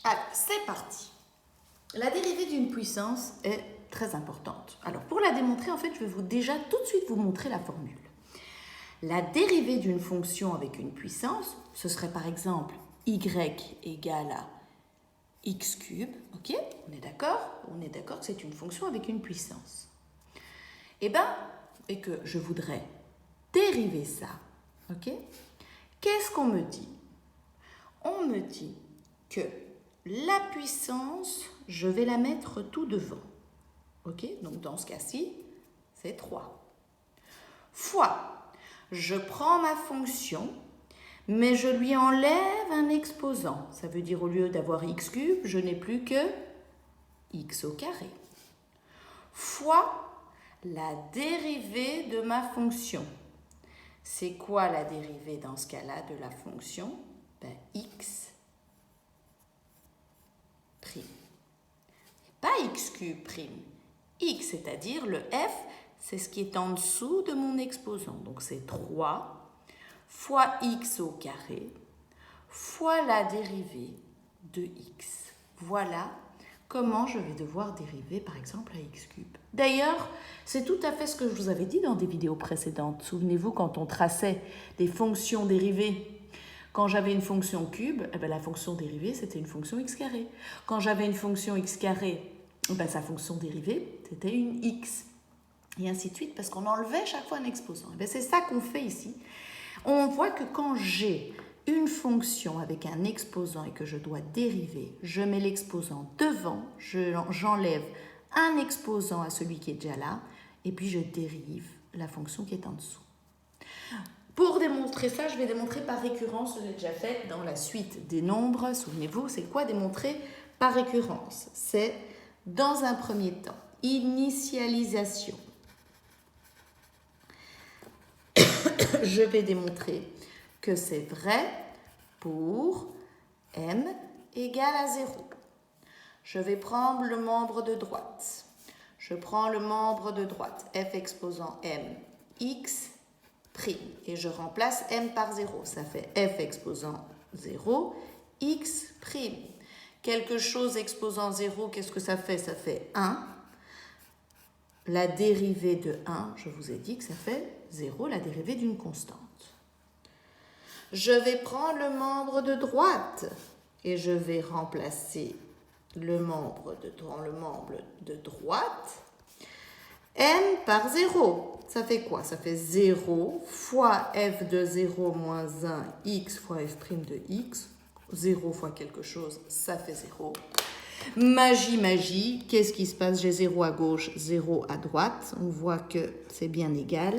Alors, c'est parti. La dérivée d'une puissance est très importante. Alors, pour la démontrer, en fait, je vais déjà tout de suite vous montrer la formule. La dérivée d'une fonction avec une puissance, ce serait par exemple y égale à x cube. Ok? On est d'accord? On est d'accord que c'est une fonction avec une puissance. Et que je voudrais dériver ça. Ok? Qu'est-ce qu'on me dit? On me dit que la puissance, je vais la mettre tout devant. Ok? Donc dans ce cas-ci, c'est 3. Fois, je prends ma fonction, mais je lui enlève un exposant. Ça veut dire au lieu d'avoir x cube, je n'ai plus que x au carré. Fois la dérivée de ma fonction. C'est quoi la dérivée dans ce cas-là de la fonction? X prime. Pas x cube prime. X, c'est-à-dire le f, c'est ce qui est en dessous de mon exposant. Donc c'est 3 fois x au carré fois la dérivée de x. Voilà comment je vais devoir dériver par exemple à x cube. D'ailleurs, c'est tout à fait ce que je vous avais dit dans des vidéos précédentes. Souvenez-vous quand on traçait des fonctions dérivées. Quand j'avais une fonction cube, la fonction dérivée, c'était une fonction x carré. Quand j'avais une fonction x carré, sa fonction dérivée, c'était une x. Et ainsi de suite, parce qu'on enlevait chaque fois un exposant. C'est ça qu'on fait ici. On voit que quand j'ai une fonction avec un exposant et que je dois dériver, je mets l'exposant devant, j'enlève un exposant à celui qui est déjà là, et puis je dérive la fonction qui est en dessous. Pour démontrer ça, je vais démontrer par récurrence, je l'ai déjà fait dans la suite des nombres. Souvenez-vous, c'est quoi démontrer par récurrence? C'est, dans un premier temps, initialisation. Je vais démontrer que c'est vrai pour m égale à 0. Je vais prendre le membre de droite. Je prends le membre de droite, f exposant m, x prime. Et je remplace m par 0. Ça fait f exposant 0, x prime. Quelque chose exposant 0, qu'est-ce que ça fait? Ça fait 1. La dérivée de 1, je vous ai dit que ça fait 0, la dérivée d'une constante. Je vais prendre le membre de droite et je vais remplacer le membre de droite m par 0. Ça fait quoi? Ça fait 0 fois f de 0 moins 1, x fois f' de x. 0 fois quelque chose, ça fait 0. Magie, magie, qu'est-ce qui se passe? J'ai 0 à gauche, 0 à droite. On voit que c'est bien égal.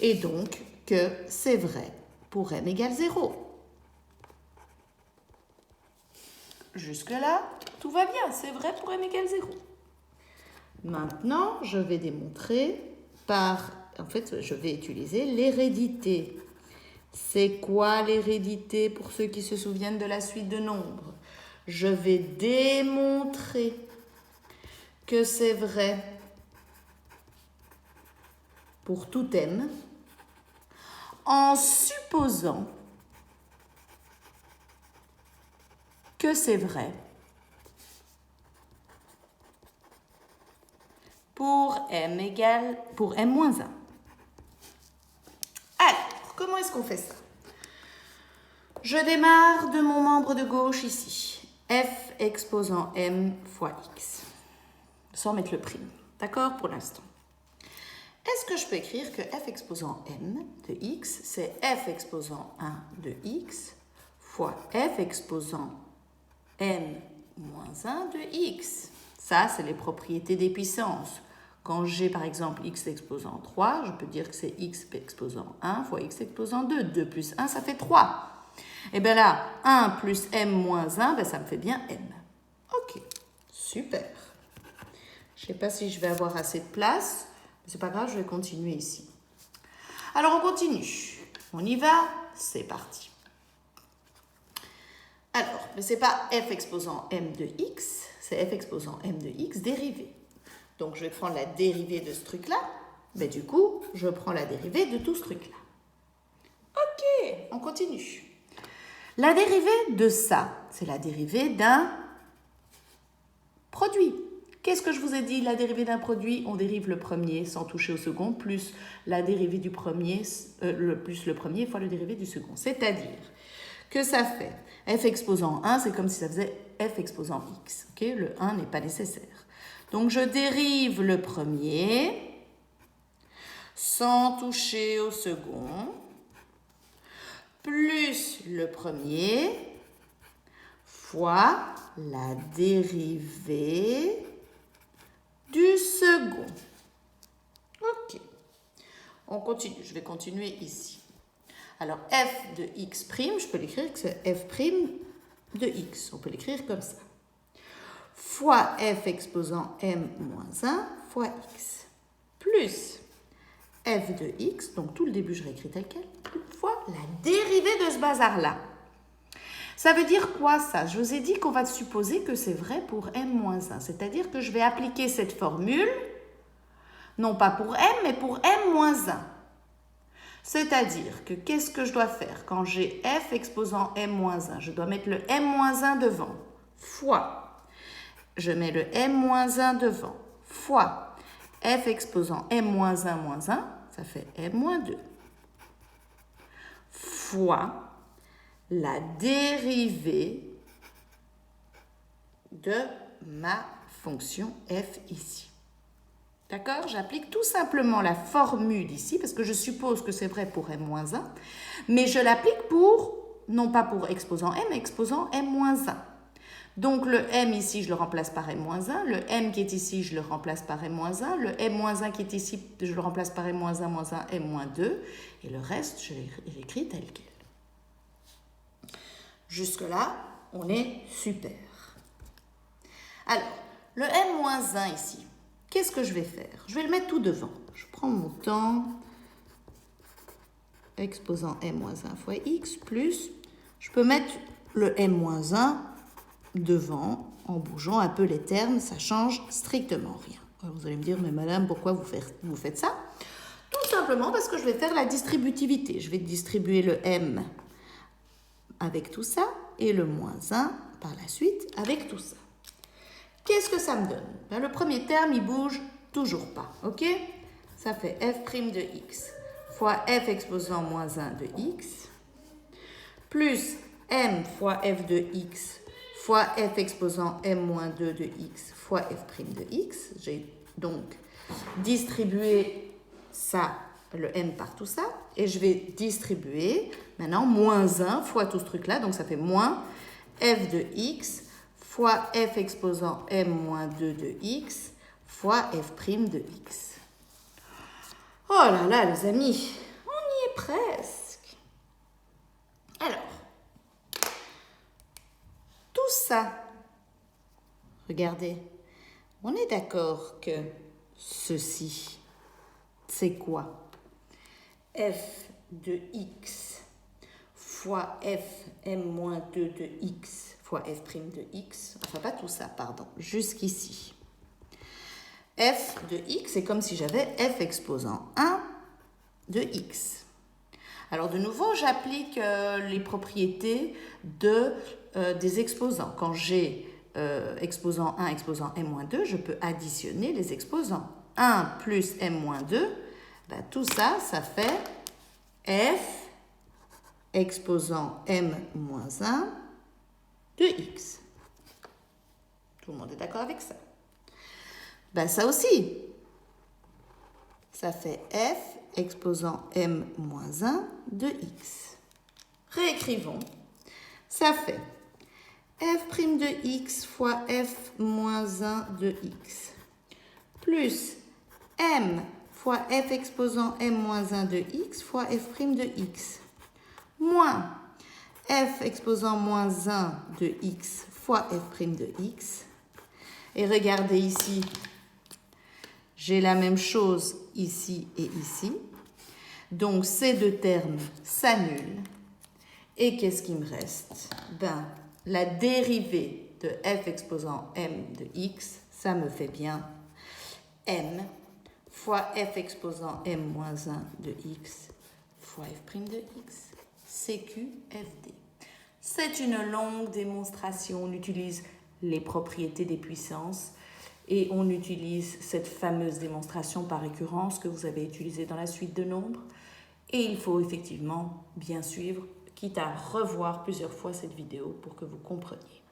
Et donc que c'est vrai pour m égale 0. Jusque-là, tout va bien, c'est vrai pour m égale 0. Maintenant, je vais démontrer je vais utiliser l'hérédité. C'est quoi l'hérédité pour ceux qui se souviennent de la suite de nombres? Je vais démontrer que c'est vrai pour tout m en supposant que c'est vrai pour m moins 1. Alors, comment est-ce qu'on fait ça? Je démarre de mon membre de gauche ici. F exposant m fois x. Sans mettre le prime. D'accord pour l'instant. Est-ce que je peux écrire que f exposant m de x, c'est f exposant 1 de x fois f exposant m moins 1 de x? Ça, c'est les propriétés des puissances. Quand j'ai par exemple x exposant 3, je peux dire que c'est x exposant 1 fois x exposant 2. 2 plus 1, ça fait 3. Et bien là, 1 plus m moins 1, ça me fait bien m. Ok, super. Je ne sais pas si je vais avoir assez de place, mais c'est pas grave, je vais continuer ici. Alors on continue. On y va, c'est parti. Alors, mais ce n'est pas f exposant m de x, c'est f exposant m de x dérivé. Donc je vais prendre la dérivée de ce truc-là, mais du coup, je prends la dérivée de tout ce truc-là. Ok, on continue. La dérivée de ça, c'est la dérivée d'un produit. Qu'est-ce que je vous ai dit? La dérivée d'un produit, on dérive le premier sans toucher au second, plus la dérivée du premier, plus le premier fois le dérivé du second. C'est-à-dire que ça fait f exposant 1, c'est comme si ça faisait f exposant x. Okay? Le 1 n'est pas nécessaire. Donc je dérive le premier sans toucher au second, plus le premier fois la dérivée du second. Ok. On continue. Je vais continuer ici. Alors, f de x', je peux l'écrire que c'est f' de x. On peut l'écrire comme ça. Fois f exposant m moins 1 fois x. Plus f de x, donc tout le début je réécris tel quel, fois la dérivée de ce bazar-là. Ça veut dire quoi ça? Je vous ai dit qu'on va supposer que c'est vrai pour m-1. C'est-à-dire que je vais appliquer cette formule, non pas pour m, mais pour m-1. C'est-à-dire que qu'est-ce que je dois faire? Quand j'ai f exposant m-1, je dois mettre le m-1 devant, fois, je mets le m-1 devant, fois f exposant m-1 moins 1, ça fait m-2, fois la dérivée de ma fonction f ici. D'accord? J'applique tout simplement la formule ici, parce que je suppose que c'est vrai pour m-1, mais je l'applique pour, non pas pour exposant m, mais exposant m-1. Donc le m ici, je le remplace par m-1, le m qui est ici, je le remplace par m-1, le m-1 qui est ici, je le remplace par m-1 moins 1, m-2, et le reste, je l'écris tel quel. Jusque-là, on est super. Alors, le m-1 ici, qu'est-ce que je vais faire? Je vais le mettre tout devant. Je prends mon temps, exposant m-1 fois x, plus, je peux mettre le m-1 devant, en bougeant un peu les termes, ça change strictement rien. Alors vous allez me dire, mais madame, pourquoi vous faites ça? Tout simplement parce que je vais faire la distributivité. Je vais distribuer le m avec tout ça, et le moins 1 par la suite avec tout ça. Qu'est-ce que ça me donne? Ben, le premier terme, il bouge toujours pas, ok? Ça fait f' de x fois f exposant moins 1 de x, plus m fois f de x fois f exposant m moins 2 de x fois f' de x. J'ai donc distribué ça, le m par tout ça, et je vais distribuer maintenant moins 1 fois tout ce truc-là, donc ça fait moins f de x fois f exposant m moins 2 de x fois f' de x. Oh là là, les amis, on y est presque. Alors, tout ça, regardez, on est d'accord que ceci, c'est quoi? F de x fois f m-2 de x fois f' de x, enfin pas tout ça, pardon, jusqu'ici. F de x, c'est comme si j'avais f exposant 1 de x. Alors de nouveau, j'applique les propriétés des exposants. Quand j'ai exposant 1, exposant m-2, je peux additionner les exposants. 1 plus m-2, ben, tout ça, ça fait f exposant m-1 de x. Tout le monde est d'accord avec ça? Ben ça aussi, ça fait f exposant m-1 de x. Réécrivons. Ça fait f' de x fois f-1 de x plus m fois f exposant m-1 de x fois f' de x moins f exposant moins 1 de x fois f' de x. Et regardez ici, j'ai la même chose ici et ici. Donc ces deux termes s'annulent. Et qu'est-ce qui me reste? Ben, la dérivée de f exposant m de x, ça me fait bien m fois f exposant m moins 1 de x fois f' de x, CQFD. C'est une longue démonstration. On utilise les propriétés des puissances et on utilise cette fameuse démonstration par récurrence que vous avez utilisée dans la suite de nombres. Et il faut effectivement bien suivre, quitte à revoir plusieurs fois cette vidéo pour que vous compreniez.